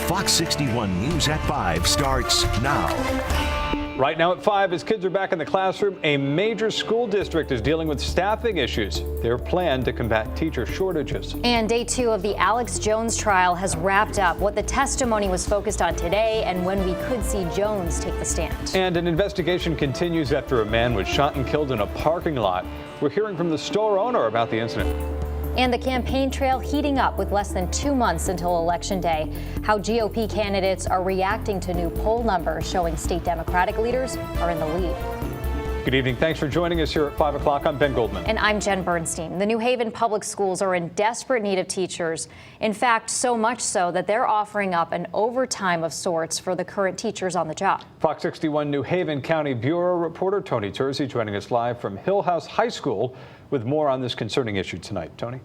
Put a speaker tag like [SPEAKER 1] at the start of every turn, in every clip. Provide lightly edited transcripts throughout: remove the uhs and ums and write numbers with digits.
[SPEAKER 1] Fox 61 News at 5 starts now.
[SPEAKER 2] Right now at 5, as kids are back in the classroom, a major school district is dealing with staffing issues. Their plan to combat teacher shortages.
[SPEAKER 3] And day 2 of the Alex Jones trial has wrapped up. What the testimony was focused on today and when we could see Jones take the stand.
[SPEAKER 2] And an investigation continues after a man was shot and killed in a parking lot. We're hearing from the store owner about the incident.
[SPEAKER 3] And the campaign trail heating up with less than 2 months until Election Day. How GOP candidates are reacting to new poll numbers showing state Democratic leaders are in the lead.
[SPEAKER 2] Good evening. Thanks for joining us here at 5 o'clock. I'm Ben Goldman.
[SPEAKER 3] And I'm Jen Bernstein. The New Haven public schools are in desperate need of teachers. In fact, so much so that they're offering up an overtime of sorts for the current teachers on the job.
[SPEAKER 2] Fox 61 New Haven County Bureau reporter Tony Terzi joining us live from Hillhouse High School with more on this concerning issue tonight. Tony?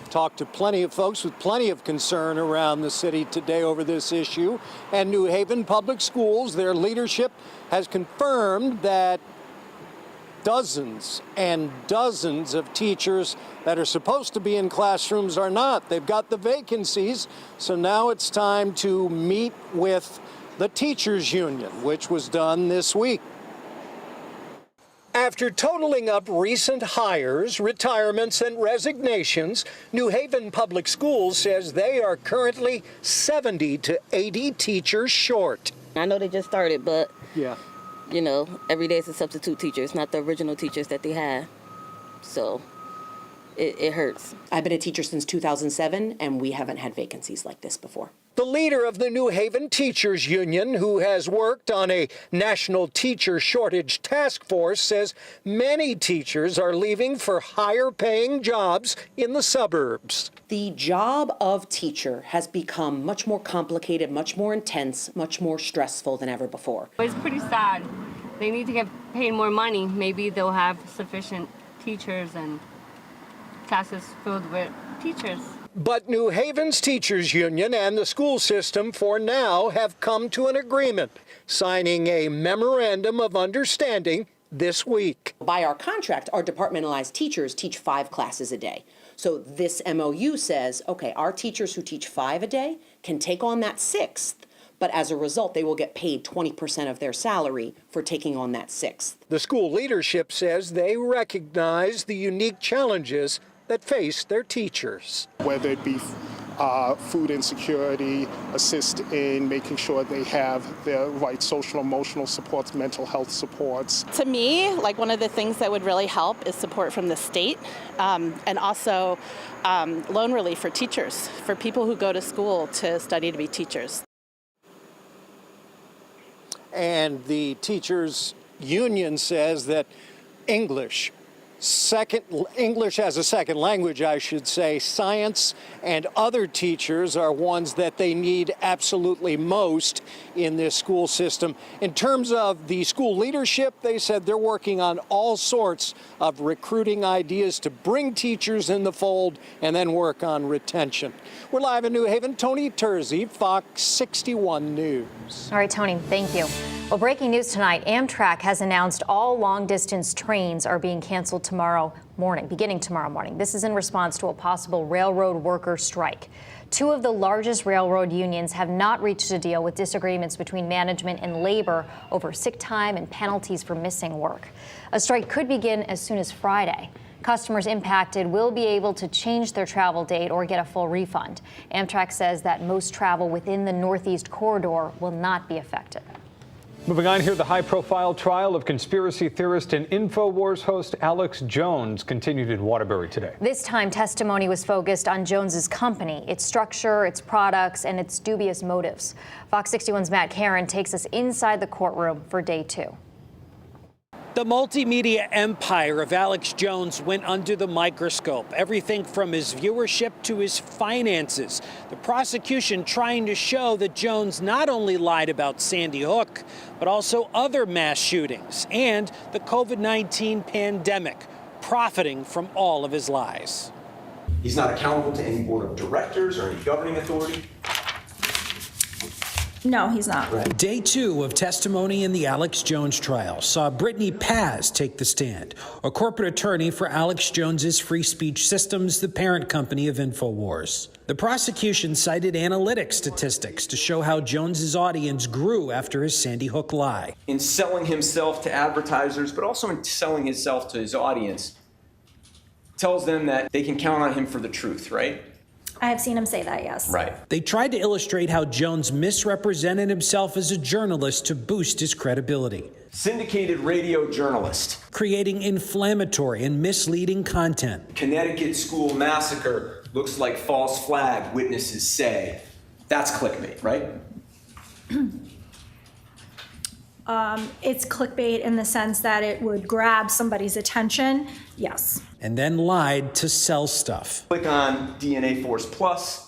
[SPEAKER 4] Talked to plenty of folks with plenty of concern around the city today over this issue. And New Haven Public Schools, their leadership has confirmed that dozens and dozens of teachers that are supposed to be in classrooms are not. They've got the vacancies, so now it's time to meet with the teachers union, which was done this week. After totaling up recent hires, retirements, and resignations, New Haven Public Schools says they are currently 70 to 80 teachers short.
[SPEAKER 5] I know they just started, but
[SPEAKER 4] Yeah.
[SPEAKER 5] you know, every day it's a substitute teacher. It's not the original teachers that they had. So it hurts.
[SPEAKER 6] I've been a teacher since 2007, and we haven't had vacancies like this before.
[SPEAKER 4] The leader of the New Haven Teachers Union, who has worked on a national teacher shortage task force, says many teachers are leaving for higher paying jobs in the suburbs.
[SPEAKER 6] The job of teacher has become much more complicated, much more intense, much more stressful than ever before.
[SPEAKER 7] It's pretty sad. They need to get paid more money. Maybe they'll have sufficient teachers and classes filled with teachers.
[SPEAKER 4] But New Haven's Teachers Union and the school system for now have come to an agreement, signing a memorandum of understanding this week.
[SPEAKER 6] By our contract, our departmentalized teachers teach 5 classes a day. So this MOU says, okay, our teachers who teach 5 a day can take on that 6th, but as a result, they will get paid 20% of their salary for taking on that 6th.
[SPEAKER 4] The school leadership says they recognize the unique challenges that face their teachers.
[SPEAKER 8] Whether it be food insecurity, assist in making sure they have the right social emotional supports, mental health supports.
[SPEAKER 9] To me, like one of the things that would really help is support from the state and also loan relief for teachers, for people who go to school to study to be teachers.
[SPEAKER 4] And the teachers union says that English as a second language, I should say, science and other teachers are ones that they need absolutely most in this school system. In terms of the school leadership, they said they're working on all sorts of recruiting ideas to bring teachers in the fold and then work on retention. We're live in New Haven. Tony Terzi, Fox 61 News.
[SPEAKER 3] All right, Tony, thank you. Well, breaking news tonight, Amtrak has announced all long-distance trains are being canceled beginning tomorrow morning. This is in response to a possible railroad worker strike. 2 of the largest railroad unions have not reached a deal with disagreements between management and labor over sick time and penalties for missing work. A strike could begin as soon as Friday. Customers impacted will be able to change their travel date or get a full refund. Amtrak says that most travel within the Northeast corridor will not be affected.
[SPEAKER 2] Moving on here, the high-profile trial of conspiracy theorist and InfoWars host Alex Jones continued in Waterbury today.
[SPEAKER 3] This time, testimony was focused on Jones's company, its structure, its products, and its dubious motives. Fox 61's Matt Caron takes us inside the courtroom for day 2.
[SPEAKER 10] The multimedia empire of Alex Jones went under the microscope. Everything from his viewership to his finances. The prosecution trying to show that Jones not only lied about Sandy Hook, but also other mass shootings and the COVID-19 pandemic, profiting from all of his lies.
[SPEAKER 11] He's not accountable to any board of directors or any governing authority. No, he's not.
[SPEAKER 10] Day 2 of testimony in the Alex Jones trial saw Brittany Paz take the stand, a corporate attorney for Alex Jones's Free Speech Systems, the parent company of InfoWars. The prosecution cited analytic statistics to show how Jones's audience grew after his Sandy Hook lie.
[SPEAKER 12] In selling himself to advertisers, but also in selling himself to his audience, tells them that they can count on him for the truth, right?
[SPEAKER 11] I have seen him say that, yes.
[SPEAKER 12] Right.
[SPEAKER 10] They tried to illustrate how Jones misrepresented himself as a journalist to boost his credibility.
[SPEAKER 12] Syndicated radio journalist.
[SPEAKER 10] Creating inflammatory and misleading content.
[SPEAKER 12] Connecticut school massacre looks like false flag, witnesses say. That's clickbait, right?
[SPEAKER 11] It's clickbait in the sense that it would grab somebody's attention, yes.
[SPEAKER 10] And then lied to sell stuff.
[SPEAKER 12] Click on DNA Force Plus,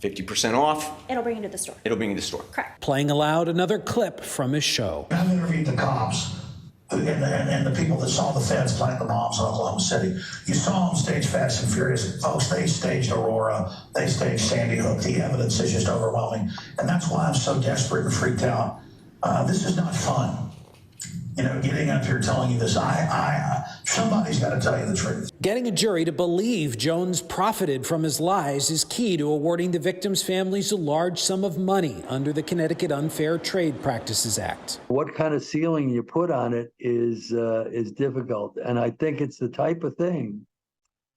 [SPEAKER 12] 50% off.
[SPEAKER 11] It'll bring you to the store.
[SPEAKER 12] It'll bring you to the store.
[SPEAKER 11] Correct.
[SPEAKER 10] Playing aloud another clip from his show.
[SPEAKER 13] I've interviewed the cops and the people that saw the feds plant the bombs in Oklahoma City. You saw them stage Fast and Furious. Folks, they staged Aurora. They staged Sandy Hook. The evidence is just overwhelming. And that's why I'm so desperate and freaked out. This is not fun. You know, getting up here telling you this, somebody's got to tell you the truth.
[SPEAKER 10] Getting a jury to believe Jones profited from his lies is key to awarding the victims' families a large sum of money under the Connecticut Unfair Trade Practices Act.
[SPEAKER 14] What kind of ceiling you put on it is difficult, and I think it's the type of thing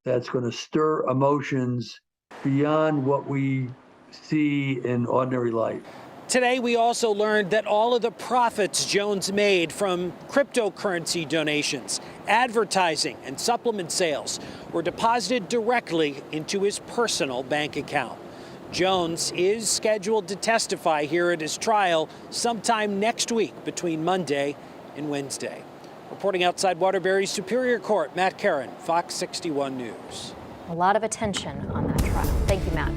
[SPEAKER 14] that's going to stir emotions beyond what we see in ordinary life.
[SPEAKER 10] Today, we also learned that all of the profits Jones made from cryptocurrency donations, advertising, and supplement sales were deposited directly into his personal bank account. Jones is scheduled to testify here at his trial sometime next week between Monday and Wednesday. Reporting outside Waterbury's Superior Court, Matt Caron, Fox 61 News.
[SPEAKER 3] A lot of attention on that trial. Thank you, Matt.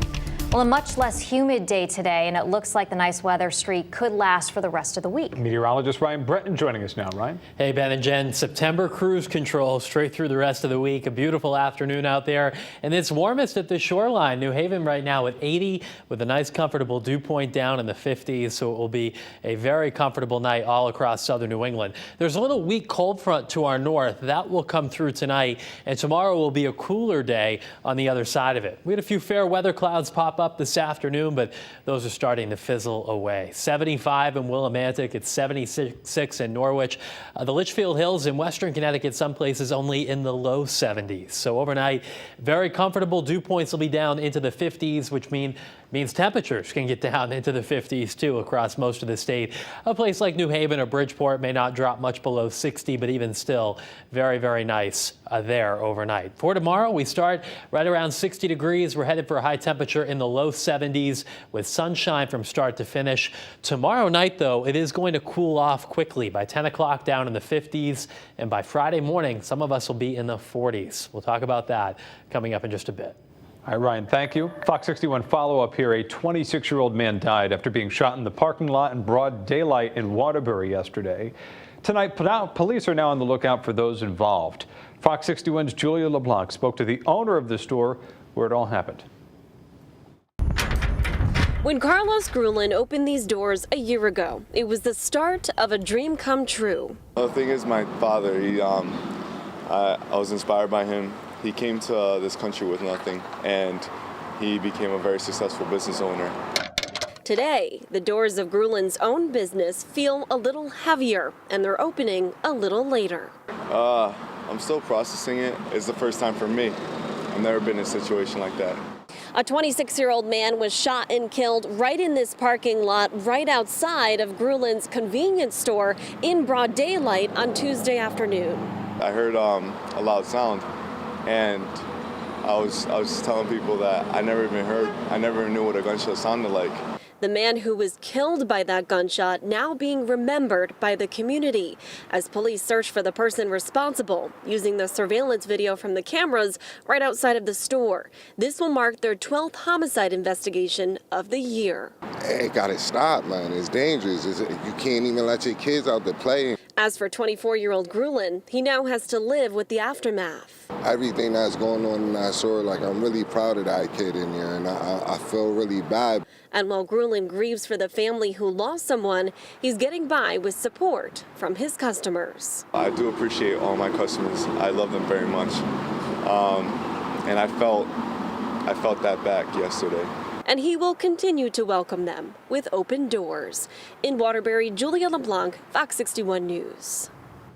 [SPEAKER 3] Well, a much less humid day today, and it looks like the nice weather streak could last for the rest of the week.
[SPEAKER 2] Meteorologist Ryan Breton joining us now. Ryan.
[SPEAKER 15] Hey, Ben and Jen. September cruise control straight through the rest of the week. A beautiful afternoon out there, and it's warmest at the shoreline. New Haven right now at 80 with a nice comfortable dew point down in the 50s, so it will be a very comfortable night all across southern New England. There's a little weak cold front to our north. That will come through tonight, and tomorrow will be a cooler day on the other side of it. We had a few fair weather clouds pop up this afternoon, but those are starting to fizzle away. 75 in Willimantic, it's 76 in Norwich. The Litchfield Hills in western Connecticut, some places only in the low 70s. So overnight, very comfortable. Dew points will be down into the 50s, which means temperatures can get down into the 50s too across most of the state. A place like New Haven or Bridgeport may not drop much below 60, but even still, very, very nice there overnight. For tomorrow, we start right around 60 degrees. We're headed for a high temperature in the low 70s with sunshine from start to finish. Tomorrow night, though, it is going to cool off quickly. By 10 o'clock down in the 50s, and by Friday morning, some of us will be in the 40s. We'll talk about that coming up in just a bit.
[SPEAKER 2] All right, Ryan, thank you. Fox 61 follow-up here. A 26-year-old man died after being shot in the parking lot in broad daylight in Waterbury yesterday. Tonight, police are now on the lookout for those involved. Fox 61's Julia LeBlanc spoke to the owner of the store where it all happened.
[SPEAKER 16] When Carlos Grulin opened these doors a year ago, it was the start of a dream come true.
[SPEAKER 17] The thing is, my father, I was inspired by him. He came to this country with nothing, and he became a very successful business owner.
[SPEAKER 16] Today, the doors of Grulin's own business feel a little heavier, and they're opening a little later.
[SPEAKER 17] I'm still processing it. It's the first time for me. I've never been in a situation like that.
[SPEAKER 16] A 26-year-old man was shot and killed right in this parking lot right outside of Grulin's convenience store in broad daylight on Tuesday afternoon.
[SPEAKER 17] I heard a loud sound, and I was just telling people that I never even knew what a gunshot sounded like.
[SPEAKER 16] The man who was killed by that gunshot now being remembered by the community as police search for the person responsible using the surveillance video from the cameras right outside of the store. This will mark their 12th homicide investigation of the year.
[SPEAKER 18] Hey, gotta stop, man. It's dangerous. You can't even let your kids out there playing.
[SPEAKER 16] As for 24-year-old Grulin, he now has to live with the aftermath.
[SPEAKER 18] everything that's going on in that store, like, I'm really proud of that kid in there, and I feel really bad.
[SPEAKER 16] And while Grulin grieves for the family who lost someone, he's getting by with support from his customers.
[SPEAKER 17] I do appreciate all my customers. I love them very much. And I felt that back yesterday.
[SPEAKER 16] And he will continue to welcome them with open doors. In Waterbury, Julia LeBlanc, Fox 61 News.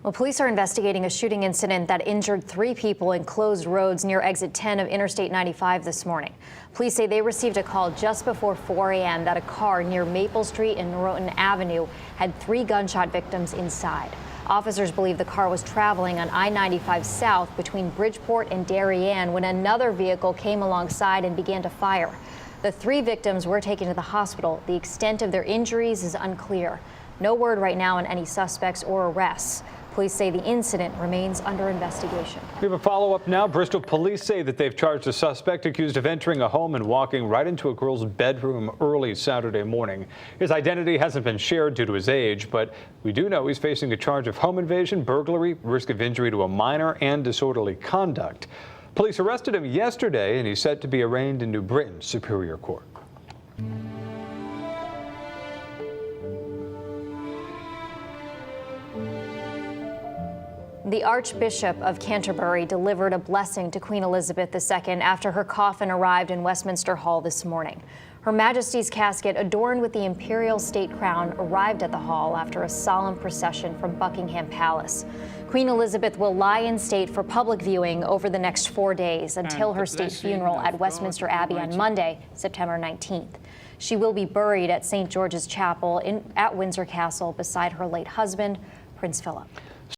[SPEAKER 3] Well, police are investigating a shooting incident that injured 3 people in closed roads near exit 10 of Interstate 95 this morning. Police say they received a call just before 4 a.m. that a car near Maple Street and Noroton Avenue had 3 gunshot victims inside. Officers believe the car was traveling on I-95 south between Bridgeport and Darien when another vehicle came alongside and began to fire. The 3 victims were taken to the hospital. The extent of their injuries is unclear. No word right now on any suspects or arrests. Police say the incident remains under investigation.
[SPEAKER 2] We have a follow-up now. Bristol police say that they've charged a suspect accused of entering a home and walking right into a girl's bedroom early Saturday morning. His identity hasn't been shared due to his age, but we do know he's facing a charge of home invasion, burglary, risk of injury to a minor, and disorderly conduct. Police arrested him yesterday, and he's set to be arraigned in New Britain Superior Court.
[SPEAKER 3] The Archbishop of Canterbury delivered a blessing to Queen Elizabeth II after her coffin arrived in Westminster Hall this morning. Her Majesty's casket, adorned with the imperial state crown, arrived at the hall after a solemn procession from Buckingham Palace. Queen Elizabeth will lie in state for public viewing over the next 4 days until her state funeral at Westminster Abbey on Monday, September 19th. She will be buried at St. George's Chapel at Windsor Castle beside her late husband, Prince Philip.